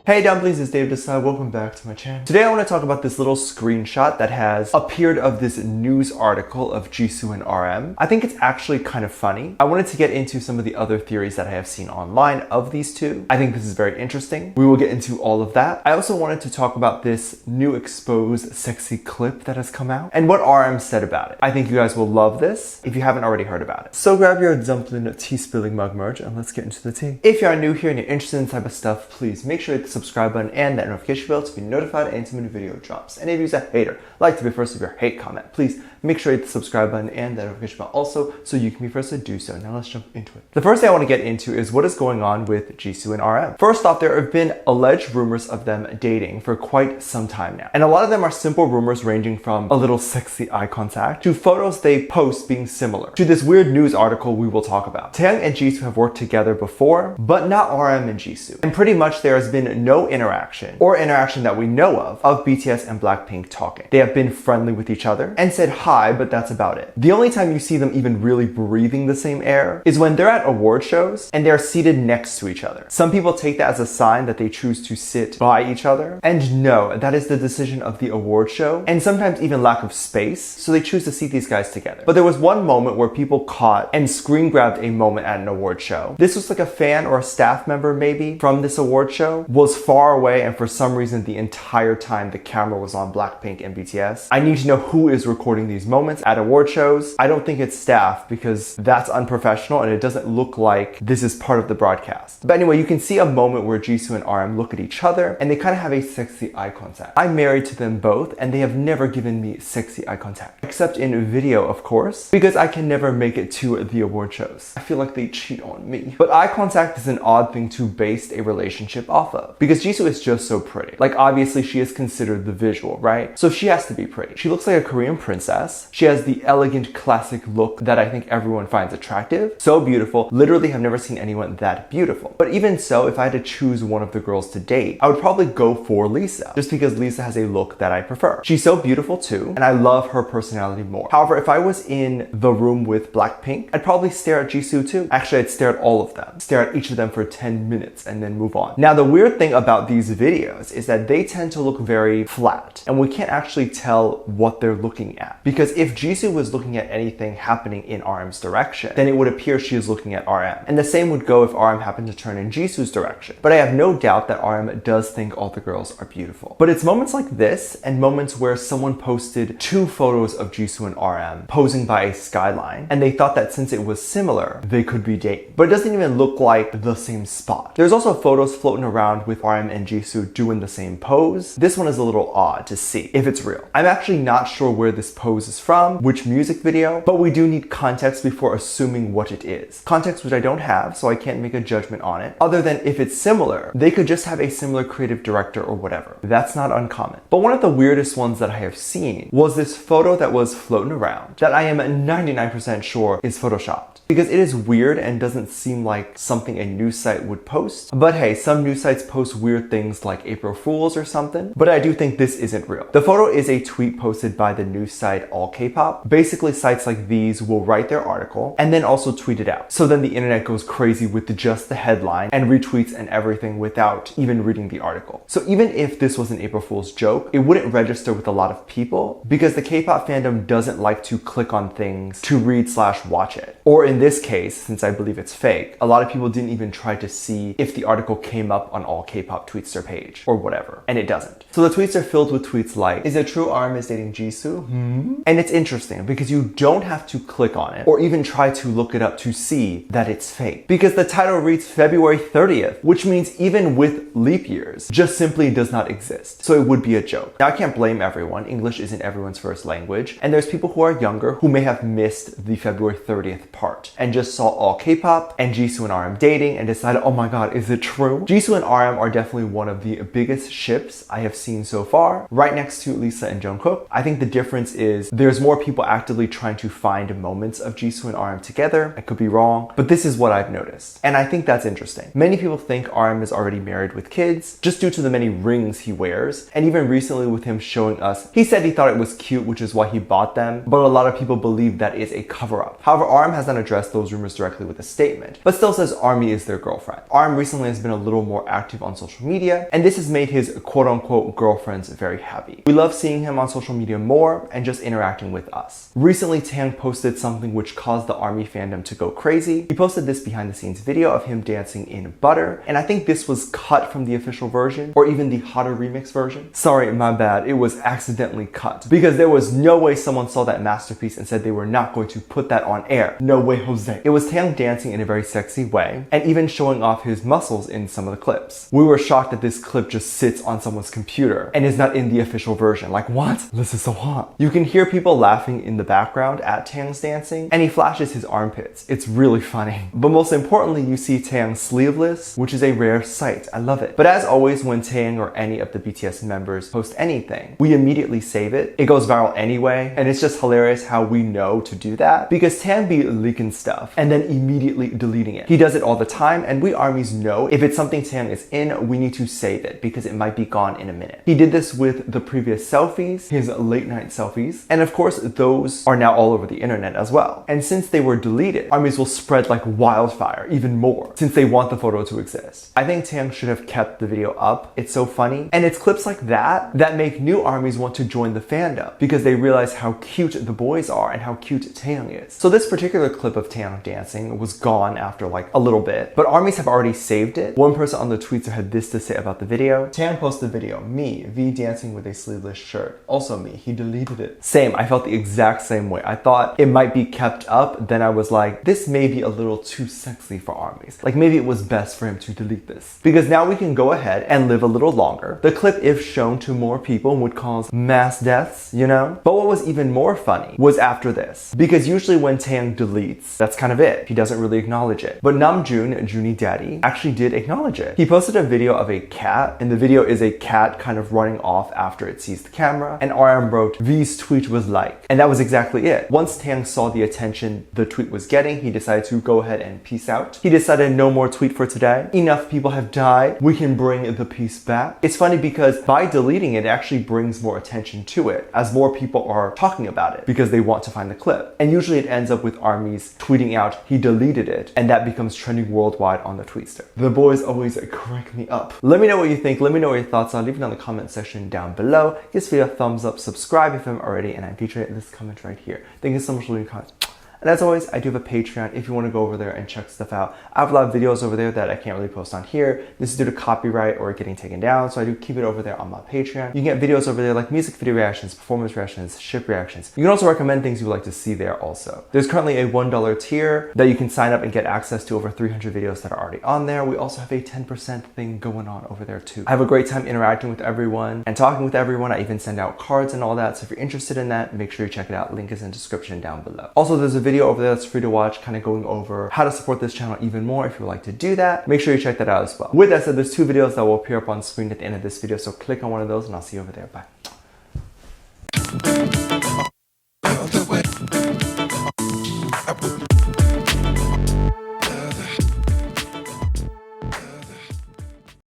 Hey dumplings, it's Dave Desai. Welcome back to my channel. Today I want to talk about this little screenshot that has appeared of this news article of Jisoo and RM. I think it's actually kind of funny. I wanted to get into some of the other theories that I have seen online of these two. I think this is very interesting. We will get into all of that. I also wanted to talk about this new exposed sexy clip that has come out and what RM said about it. I think you guys will love this if you haven't already heard about it. So grab your dumpling tea spilling mug merch and let's get into the tea. If you are new here and you're interested in this type of stuff, please make sure to hit the subscribe button and that notification bell to be notified anytime a new video drops. And if you're a hater, like to be first with your hate comment, please make sure to hit the subscribe button and that notification bell also so you can be first to do so. Now let's jump into it. The first thing I want to get into is what is going on with Jisoo and RM. First off, there have been alleged rumors of them dating for quite some time now. And a lot of them are simple rumors ranging from a little sexy eye contact to photos they post being similar to this weird news article we will talk about. Taeyang and Jisoo have worked together before, but not RM and Jisoo. And pretty much there has been no interaction that we know of BTS and Blackpink talking. They have been friendly with each other and said hi, but that's about it. The only time you see them even really breathing the same air is when they're at award shows and they're seated next to each other. Some people take that as a sign that they choose to sit by each other. And no, that is the decision of the award show and sometimes even lack of space. So they choose to seat these guys together. But there was one moment where people caught and screen grabbed a moment at an award show. This was like a fan or a staff member maybe from this award show was far away, and for some reason the entire time the camera was on Blackpink and BTS. I need to know who is recording these moments at award shows. I don't think it's staff because that's unprofessional and it doesn't look like this is part of the broadcast. But anyway, you can see a moment where Jisoo and RM look at each other and they kind of have a sexy eye contact. I'm married to them both and they have never given me sexy eye contact, except in video of course, because I can never make it to the award shows. I feel like they cheat on me. But eye contact is an odd thing to base a relationship off of because Jisoo is just so pretty. Like obviously she is considered the visual, right? So she has to be pretty. She looks like a Korean princess. She has the elegant classic look that I think everyone finds attractive. So beautiful. Literally have never seen anyone that beautiful. But even so, if I had to choose one of the girls to date, I would probably go for Lisa, just because Lisa has a look that I prefer. She's so beautiful too, and I love her personality more. However, if I was in the room with Blackpink, I'd probably stare at Jisoo too. Actually, I'd stare at all of them. Stare at each of them for 10 minutes and then move on. Now, the weird thing about these videos is that they tend to look very flat and we can't actually tell what they're looking at. Because if Jisoo was looking at anything happening in RM's direction, then it would appear she is looking at RM. And the same would go if RM happened to turn in Jisoo's direction. But I have no doubt that RM does think all the girls are beautiful. But it's moments like this and moments where someone posted two photos of Jisoo and RM posing by a skyline and they thought that since it was similar, they could be dating. But it doesn't even look like the same spot. There's also photos floating around with RM and Jisoo doing the same pose. This one is a little odd to see if it's real. I'm actually not sure where this pose is from, which music video, but we do need context before assuming what it is. Context which I don't have, so I can't make a judgment on it, other than if it's similar, they could just have a similar creative director or whatever. That's not uncommon. But one of the weirdest ones that I have seen was this photo that was floating around that I am 99% sure is photoshopped. Because it is weird and doesn't seem like something a news site would post. But hey, some news sites post weird things like April Fools or something, but I do think this isn't real. The photo is a tweet posted by the news site All K-Pop. Basically, sites like these will write their article and then also tweet it out. So then the internet goes crazy with just the headline and retweets and everything without even reading the article. So even if this was an April Fool's joke, it wouldn't register with a lot of people because the K-pop fandom doesn't like to click on things to read/watch it. Or in this case, since I believe it's fake, a lot of people didn't even try to see if the article came up on All K-Pop Tweetster page or whatever, and it doesn't. So the tweets are filled with tweets like, is it true RM is dating Jisoo? And it's interesting because you don't have to click on it or even try to look it up to see that it's fake. Because the title reads February 30th, which means even with leap years, just simply does not exist. So it would be a joke. Now I can't blame everyone. English isn't everyone's first language. And there's people who are younger who may have missed the February 30th part and just saw All K-Pop and Jisoo and RM dating and decided, oh my god, is it true? Jisoo and RM are definitely one of the biggest ships I have seen so far, right next to Lisa and Jungkook. I think the difference is there's more people actively trying to find moments of Jisoo and RM together. I could be wrong, but this is what I've noticed. And I think that's interesting. Many people think RM is already married with kids just due to the many rings he wears. And even recently with him showing us, he said he thought it was cute, which is why he bought them. But a lot of people believe that is a cover-up. However, RM has not addressed address those rumors directly with a statement, but still says Army is their girlfriend. RM recently has been a little more active on social media, and this has made his quote-unquote girlfriends very happy. We love seeing him on social media more and just interacting with us. Recently, Taeyang posted something which caused the Army fandom to go crazy. He posted this behind the scenes video of him dancing in Butter, and I think this was cut from the official version, or even the hotter remix version. Sorry, my bad, it was accidentally cut, because there was no way someone saw that masterpiece and said they were not going to put that on air. No way, Jose. It was Taeyang dancing in a very sexy way, and even showing off his muscles in some of the clips. We were shocked that this clip just sits on someone's computer and is not in the official version. Like, what? This is so hot. You can hear people laughing in the background at Taeyang's dancing, and he flashes his armpits. It's really funny. But most importantly, you see Taeyang sleeveless, which is a rare sight. I love it. But as always, when Taeyang or any of the BTS members post anything, we immediately save it. It goes viral anyway, and it's just hilarious how we know to do that, because Taeyang be leaking stuff and then immediately deleting it. He does it all the time, and we armies know if it's something Taeyang is in, we need to save it because it might be gone in a minute. He did this with the previous selfies, his late night selfies, and of course those are now all over the internet as well. And since they were deleted, armies will spread like wildfire even more since they want the photo to exist. I think Taeyang should have kept the video up. It's so funny, and it's clips like that that make new armies want to join the fandom because they realize how cute the boys are and how cute Taeyang is. So this particular clip of Taeyang dancing was gone after like a little bit, but armies have already saved it. One person on the Twitter had this to say about the video. Taeyang posted the video, me, V dancing with a sleeveless shirt. Also me, he deleted it. Same, I felt the exact same way. I thought it might be kept up, then I was like, this may be a little too sexy for armies. Like maybe it was best for him to delete this. Because now we can go ahead and live a little longer. The clip, if shown to more people, would cause mass deaths, you know? But what was even more funny was after this. Because usually when Taeyang deletes, that's kind of it. He doesn't really acknowledge it. But Namjoon, Junie Daddy, actually did acknowledge it. He posted a video of a cat, and the video is a cat kind of running off after it sees the camera, and RM wrote, V's tweet was like. And that was exactly it. Once Taeyang saw the attention the tweet was getting, he decided to go ahead and peace out. He decided no more tweet for today. Enough people have died. We can bring the peace back. It's funny because by deleting it, it actually brings more attention to it as more people are talking about it because they want to find the clip. And usually it ends up with armies tweeting out, he deleted it, and that becomes trending worldwide on the Tweetster. The boys always crack me up. Let me know what you think. Let me know what your thoughts are. Leave it in the comment section down below. Give this video a thumbs up, subscribe if you haven't already, and I feature it in this comment right here. Thank you so much for leaving comments. And as always, I do have a Patreon if you want to go over there and check stuff out. I have a lot of videos over there that I can't really post on here. This is due to copyright or getting taken down, so I do keep it over there on my Patreon. You can get videos over there like music video reactions, performance reactions, ship reactions. You can also recommend things you would like to see there also. There's currently a $1 tier that you can sign up and get access to over 300 videos that are already on there. We also have a 10% thing going on over there too. I have a great time interacting with everyone and talking with everyone. I even send out cards and all that, so if you're interested in that, make sure you check it out. Link is in the description down below. Also, there's a video over there that's free to watch, kind of going over how to support this channel even more. If you would like to do that, make sure you check that out as well. With that said, there's 2 videos that will appear up on screen at the end of this video, so click on one of those and I'll see you over there. Bye.